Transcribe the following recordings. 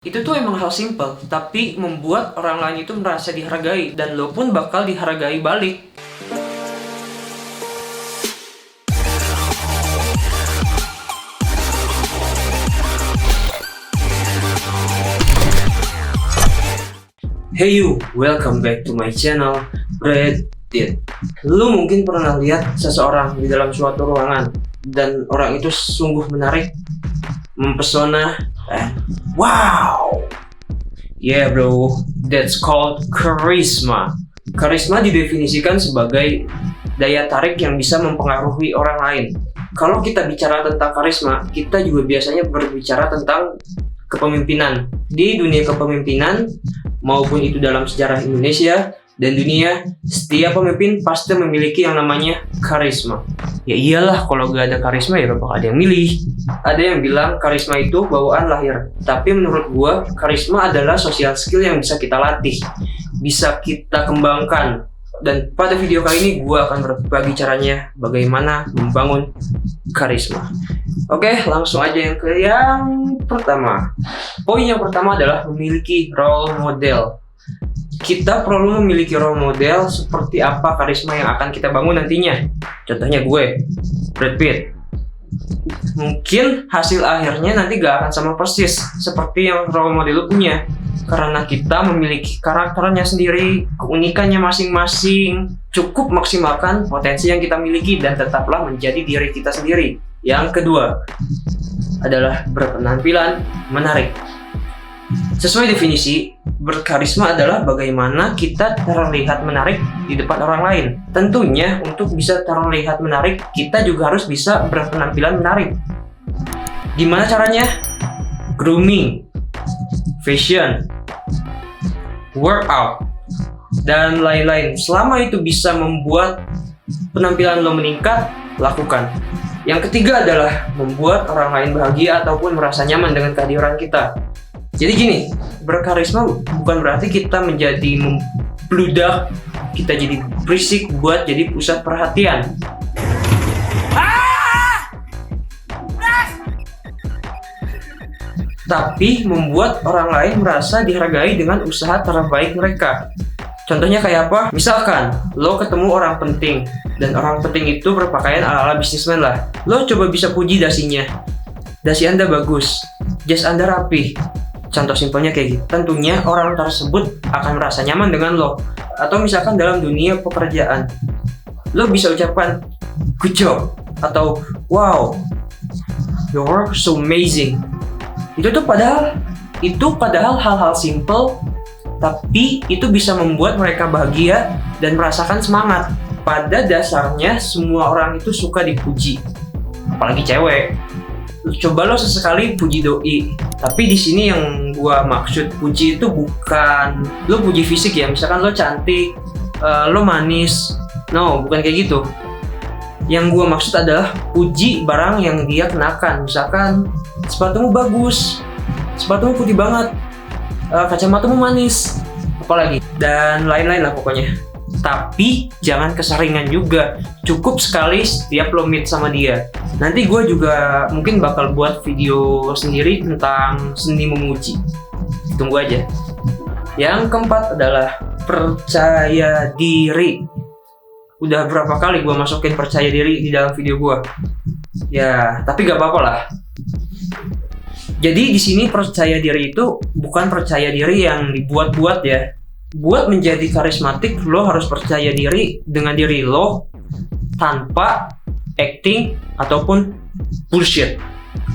Itu tuh emang hal simple, tapi membuat orang lain itu merasa dihargai, dan lo pun bakal dihargai balik. Hey you, welcome back to my channel, Reddit. Lu mungkin pernah lihat seseorang di dalam suatu ruangan, dan orang itu sungguh menarik, mempesona, wow! Yeah bro, that's called charisma. Karisma didefinisikan sebagai daya tarik yang bisa mempengaruhi orang lain. Kalau kita bicara tentang karisma, kita juga biasanya berbicara tentang kepemimpinan. Di dunia kepemimpinan, maupun itu dalam sejarah Indonesia dan dunia, setiap pemimpin pasti memiliki yang namanya karisma. Ya iyalah, kalau gak ada karisma ya bakal ada yang milih. Ada yang bilang karisma itu bawaan lahir, tapi menurut gua karisma adalah social skill yang bisa kita latih, bisa kita kembangkan. Dan pada video kali ini gua akan berbagi caranya bagaimana membangun karisma. Oke, langsung aja yang pertama. Poin yang pertama adalah memiliki role model. Kita perlu memiliki role model seperti apa karisma yang akan kita bangun nantinya. Contohnya gue, Brad Pitt. Mungkin hasil akhirnya nanti gak akan sama persis seperti yang role model lu punya, karena kita memiliki karakternya sendiri, keunikannya masing-masing. Cukup maksimalkan potensi yang kita miliki dan tetaplah menjadi diri kita sendiri. Yang kedua adalah berpenampilan menarik. Sesuai definisi, berkarisma adalah bagaimana kita terlihat menarik di depan orang lain. Tentunya untuk bisa terlihat menarik, kita juga harus bisa berpenampilan menarik. Gimana caranya? Grooming, fashion, workout, dan lain-lain. Selama itu bisa membuat penampilan lo meningkat, lakukan. Yang ketiga adalah membuat orang lain bahagia ataupun merasa nyaman dengan kehadiran kita. Jadi gini, berkarisma bukan berarti kita menjadi membludak, kita jadi berisik buat jadi pusat perhatian. Tapi membuat orang lain merasa dihargai dengan usaha terbaik mereka. Contohnya kayak apa? Misalkan, lo ketemu orang penting, dan orang penting itu berpakaian ala-ala bisnismen lah. Lo coba bisa puji dasinya. Dasi Anda bagus, jas Anda rapi. Contoh simpelnya kayak gitu. Tentunya orang tersebut akan merasa nyaman dengan lo. Atau misalkan dalam dunia pekerjaan, lo bisa ucapkan good job atau wow, your work so amazing. Itu padahal hal-hal simple, tapi itu bisa membuat mereka bahagia dan merasakan semangat. Pada dasarnya semua orang itu suka dipuji, apalagi cewek. Coba lo sesekali puji doi. Tapi di sini yang gua maksud puji itu bukan lo puji fisik ya, misalkan lo cantik, lo manis. No, bukan kayak gitu. Yang gua maksud adalah puji barang yang dia kenakan. Misalkan sepatumu bagus, sepatumu putih banget, kacamatamu manis, apalagi, dan lain-lain lah pokoknya. Tapi jangan keseringan juga, cukup sekali setiap lo meet sama dia. Nanti gue juga mungkin bakal buat video sendiri tentang seni memuji. Tunggu aja. Yang keempat adalah percaya diri. Udah berapa kali gue masukin percaya diri di dalam video gue. Ya, tapi gak apa-apa lah. Jadi di sini percaya diri itu bukan percaya diri yang dibuat-buat ya. Buat menjadi karismatik, lo harus percaya diri dengan diri lo tanpa acting ataupun bullshit.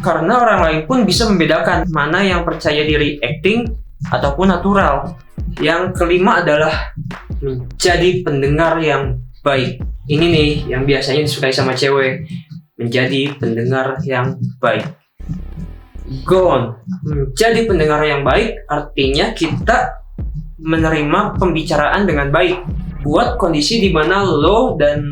Karena orang lain pun bisa membedakan mana yang percaya diri acting ataupun natural. Yang kelima adalah menjadi pendengar yang baik. Ini nih yang biasanya disukai sama cewek, menjadi pendengar yang baik. Go on. Menjadi pendengar yang baik artinya kita menerima pembicaraan dengan baik. Buat kondisi di mana lo dan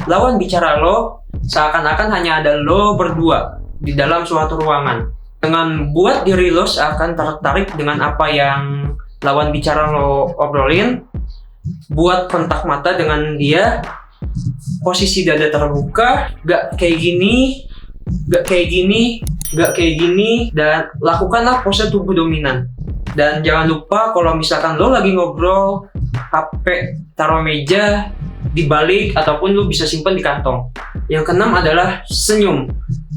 lawan bicara lo seakan-akan hanya ada lo berdua di dalam suatu ruangan. Dengan buat diri lo seakan tertarik dengan apa yang lawan bicara lo obrolin. Buat kontak mata dengan dia, posisi dada terbuka, gak kayak gini, gak kayak gini, dan lakukanlah pose tubuh dominan. Dan jangan lupa kalau misalkan lo lagi ngobrol, HP taruh meja, dibalik, ataupun lo bisa simpan di kantong. Yang keenam adalah senyum.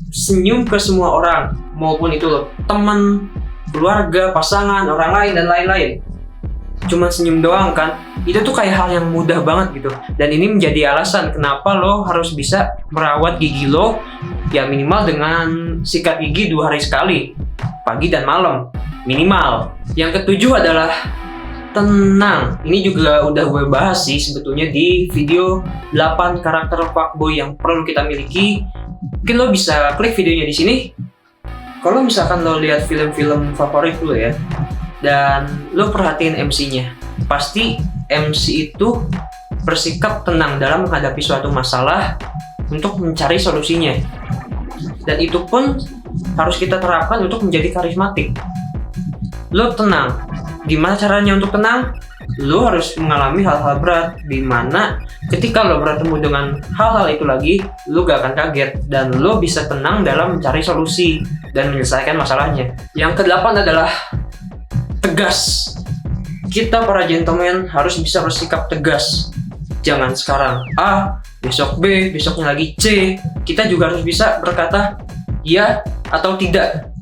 Senyum ke semua orang, maupun itu lo teman, keluarga, pasangan, orang lain, dan lain-lain. Cuman senyum doang kan, itu tuh kayak hal yang mudah banget gitu. Dan ini menjadi alasan kenapa lo harus bisa merawat gigi lo, ya minimal dengan sikat gigi 2 hari sekali, pagi dan malam, minimal. Yang ketujuh adalah tenang. Ini juga udah gue bahas sih sebetulnya di video 8 karakter fuckboy yang perlu kita miliki. Mungkin lo bisa klik videonya di sini. Kalau misalkan lo lihat film-film favorit lo ya, dan lo perhatiin MC-nya, pasti MC itu bersikap tenang dalam menghadapi suatu masalah untuk mencari solusinya. Dan itu pun harus kita terapkan untuk menjadi karismatik. Lo tenang. Gimana caranya untuk tenang? Lo harus mengalami hal-hal berat, dimana ketika lo bertemu dengan hal-hal itu lagi, lo gak akan kaget dan lo bisa tenang dalam mencari solusi dan menyelesaikan masalahnya. Yang kedelapan adalah tegas. Kita para gentleman harus bisa bersikap tegas. Jangan sekarang A, besok B, besoknya lagi C. Kita juga harus bisa berkata ya atau tidak.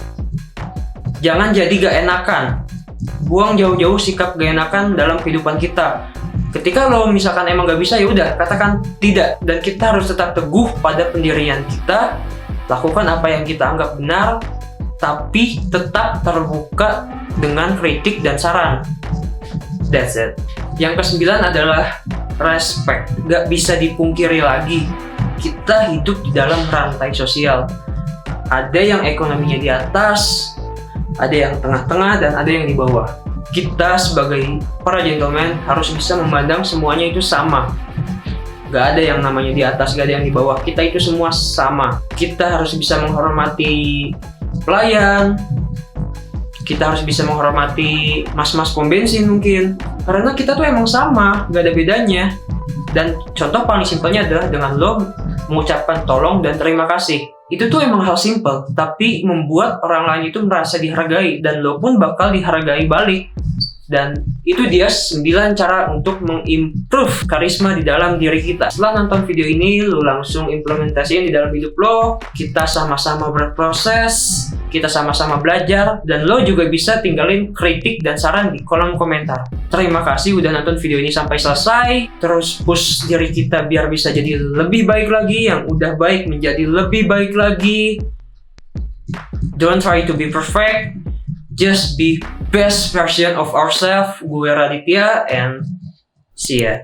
Jangan jadi gak enakan. Buang jauh-jauh sikap gak enakan dalam kehidupan kita. Ketika lo misalkan emang gak bisa, ya udah katakan tidak. Dan kita harus tetap teguh pada pendirian kita. Lakukan apa yang kita anggap benar, tapi tetap terbuka dengan kritik dan saran. That's it. Yang kesembilan adalah respect. Gak bisa dipungkiri lagi, kita hidup di dalam rantai sosial. Ada yang ekonominya di atas, ada yang tengah-tengah, dan ada yang di bawah. Kita sebagai para gentleman harus bisa memandang semuanya itu sama. Gak ada yang namanya di atas, gak ada yang di bawah. Kita itu semua sama. Kita harus bisa menghormati pelayan. Kita harus bisa menghormati mas-mas pom bensin mungkin. Karena kita tuh emang sama, gak ada bedanya. Dan contoh paling simpelnya adalah dengan lo mengucapkan tolong dan terima kasih. Itu tuh emang hal simpel, tapi membuat orang lain itu merasa dihargai, dan lo pun bakal dihargai balik. Dan itu dia 9 cara untuk mengimprove karisma di dalam diri kita. Setelah nonton video ini, lo langsung implementasiin di dalam hidup lo. Kita sama-sama berproses, kita sama-sama belajar, dan lo juga bisa tinggalin kritik dan saran di kolom komentar. Terima kasih udah nonton video ini sampai selesai. Terus push diri kita biar bisa jadi lebih baik lagi, yang udah baik menjadi lebih baik lagi. Don't try to be perfect, just be best version of ourselves. Gue Raditya, and see ya.